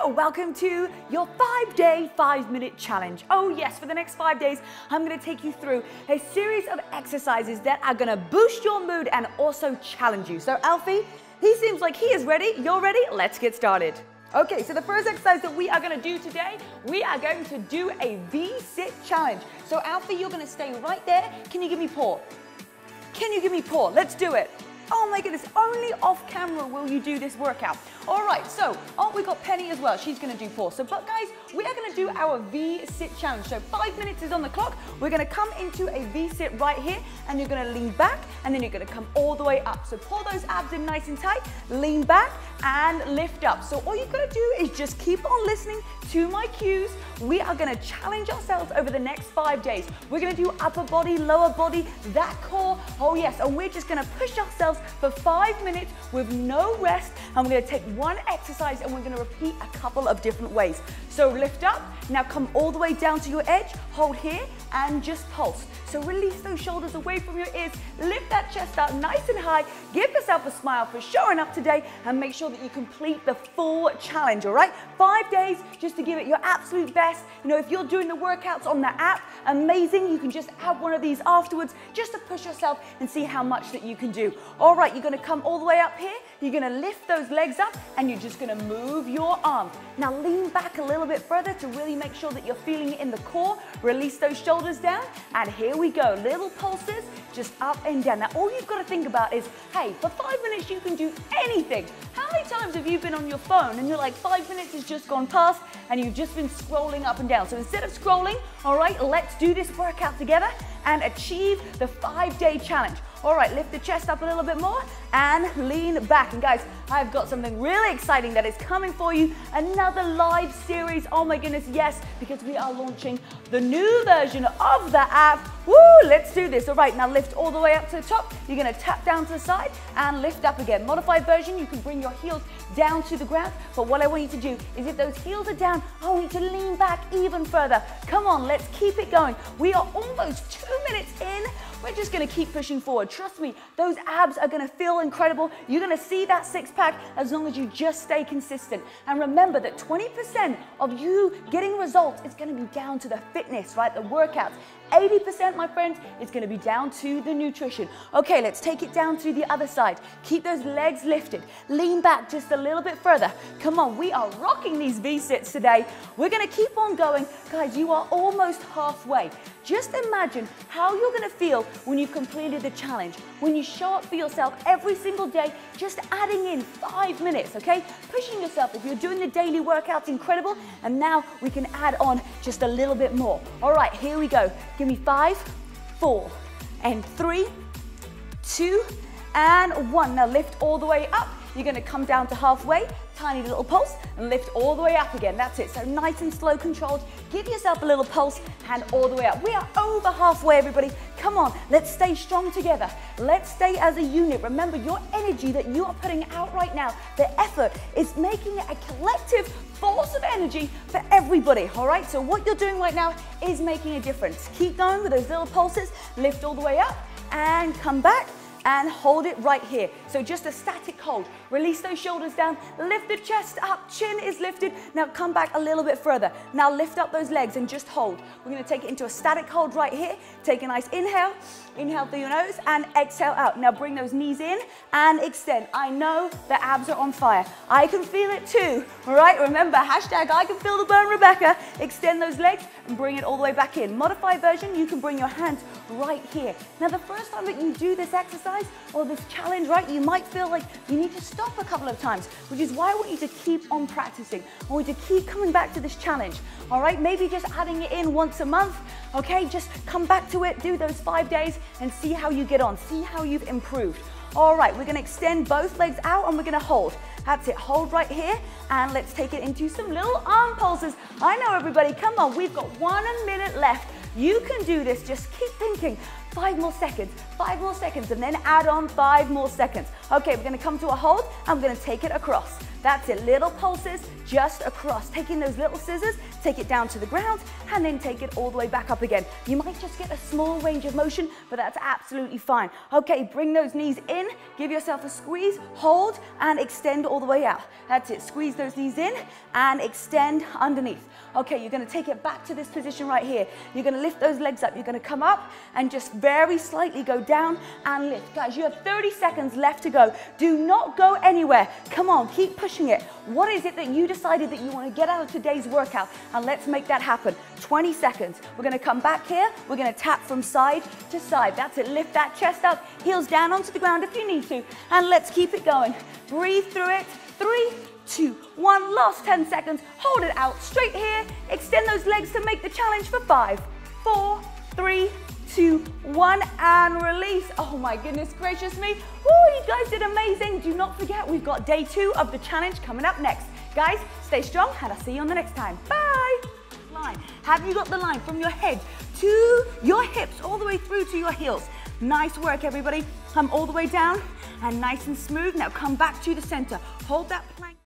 welcome to your 5-day, 5-minute challenge. Oh yes, for the next 5 days, I'm gonna take you through a series of exercises that are gonna boost your mood and also challenge you. So Alfie, he seems like he is ready. You're ready? Let's get started. Okay, so the first exercise that we are gonna do today, we are going to do a V-sit challenge. So Alfie, you're gonna stay right there. Can you give me paw? Can you give me paw? Let's do it. Oh my goodness, only off camera will you do this workout. All right, so, we got Penny as well. She's gonna do paw. So, but guys, we are gonna do our V-sit challenge. So 5 minutes is on the clock. We're gonna come into a V-sit right here, and you're gonna lean back, and then you're gonna come all the way up. So pull those abs in nice and tight, lean back, and lift up. So all you've gotta do is just keep on listening to my cues. We are gonna challenge ourselves over the next 5 days. We're gonna do upper body, lower body, that core. Oh yes, and we're just gonna push ourselves for 5 minutes with no rest, and we're gonna take one exercise and we're gonna repeat a couple of different ways. So lift up, now come all the way down to your edge, hold here, and just pulse. So release those shoulders away from your ears, lift that chest up nice and high, give yourself a smile for showing up today, and make sure that you complete the full challenge, all right? 5 days just to give it your absolute best. You know, if you're doing the workouts on the app, amazing, you can just add one of these afterwards just to push yourself and see how much that you can do. All right, you're gonna come all the way up here, you're gonna lift those legs up, and you're just gonna move your arms. Now lean back a little bit further to really make sure that you're feeling it in the core. Release those shoulders down, and here we go. Little pulses, just up and down. Now all you've got to think about is, hey, for 5 minutes you can do anything. How many times have you been on your phone and you're like, 5 minutes has just gone past and you've just been scrolling up and down? So instead of scrolling, all right, let's do this workout together and achieve the 5-day challenge. All right, lift the chest up a little bit more and lean back. And guys, I've got something really exciting that is coming for you. Another live series. Oh my goodness, yes, because we are launching the new version of the app. Woo, let's do this. All right, now lift all the way up to the top. You're gonna tap down to the side and lift up again. Modified version, you can bring your heels down to the ground. But what I want you to do is if those heels are down, I want you to lean back even further. Come on, let's keep it going. We are almost 2 minutes in. We're just gonna keep pushing forward. Trust me, those abs are gonna feel incredible. You're gonna see that six-pack as long as you just stay consistent. And remember that 20% of you getting results is gonna be down to the fitness, right? The workouts. 80%, my friends, is gonna be down to the nutrition. Okay, let's take it down to the other side. Keep those legs lifted. Lean back just a little bit further. Come on, we are rocking these V-sits today. We're gonna keep on going. Guys, you are almost halfway. Just imagine how you're gonna feel when you've completed the challenge. When you show up for yourself every single day, just adding in 5 minutes, okay? Pushing yourself. If you're doing the daily workouts, incredible. And now we can add on just a little bit more. All right, here we go. Give me 5, 4, and 3, 2, and 1. Now lift all the way up. You're gonna come down to halfway, tiny little pulse, and lift all the way up again. That's it. So nice and slow, controlled. Give yourself a little pulse, and all the way up. We are over halfway, everybody. Come on, let's stay strong together. Let's stay as a unit. Remember, your energy that you are putting out right now, the effort, is making it a collective force of energy for everybody, all right? So what you're doing right now is making a difference. Keep going with those little pulses. Lift all the way up, and come back. And hold it right here. So just a static hold. Release those shoulders down, lift the chest up, chin is lifted. Now come back a little bit further. Now lift up those legs and just hold. We're gonna take it into a static hold right here. Take a nice inhale. Inhale through your nose and exhale out. Now bring those knees in and extend. I know the abs are on fire. I can feel it too, all right? Remember, hashtag I can feel the burn, Rebecca. Extend those legs and bring it all the way back in. Modified version, you can bring your hands right here. Now the first time that you do this exercise or this challenge, right, you might feel like you need to stop a couple of times, which is why I want you to keep on practicing. I want you to keep coming back to this challenge, all right? Maybe just adding it in once a month, okay? Just come back to it, do those 5 days, and see how you get on, see how you've improved. All right, we're gonna extend both legs out and we're gonna hold. That's it, hold right here, and let's take it into some little arm pulses. I know everybody, come on, we've got 1 minute left. You can do this, just keep thinking. 5 more seconds, 5 more seconds, and then add on 5 more seconds. Okay, we're gonna come to a hold, and we're gonna take it across. That's it, little pulses just across. Taking those little scissors, take it down to the ground, and then take it all the way back up again. You might just get a small range of motion, but that's absolutely fine. Okay, bring those knees in, give yourself a squeeze, hold, and extend all the way out. That's it, squeeze those knees in, and extend underneath. Okay, you're gonna take it back to this position right here. You're gonna lift those legs up. You're gonna come up and just very slightly go down and lift. Guys, you have 30 seconds left to go. Do not go anywhere. Come on, keep pushing it. What is it that you decided that you wanna get out of today's workout? And let's make that happen. 20 seconds. We're gonna come back here. We're gonna tap from side to side. That's it, lift that chest up, heels down onto the ground if you need to. And let's keep it going. Breathe through it. 3, 2, 1, last 10 seconds. Hold it out straight here. Extend those legs to make the challenge for 5, 4, 3, 2, 1, and release. Oh my goodness gracious me. Oh, you guys did amazing. Do not forget, we've got day 2 of the challenge coming up next. Guys, stay strong, and I'll see you on the next time. Bye. Line. Have you got the line from your head to your hips all the way through to your heels? Nice work, everybody. Come all the way down and nice and smooth. Now come back to the center. Hold that plank.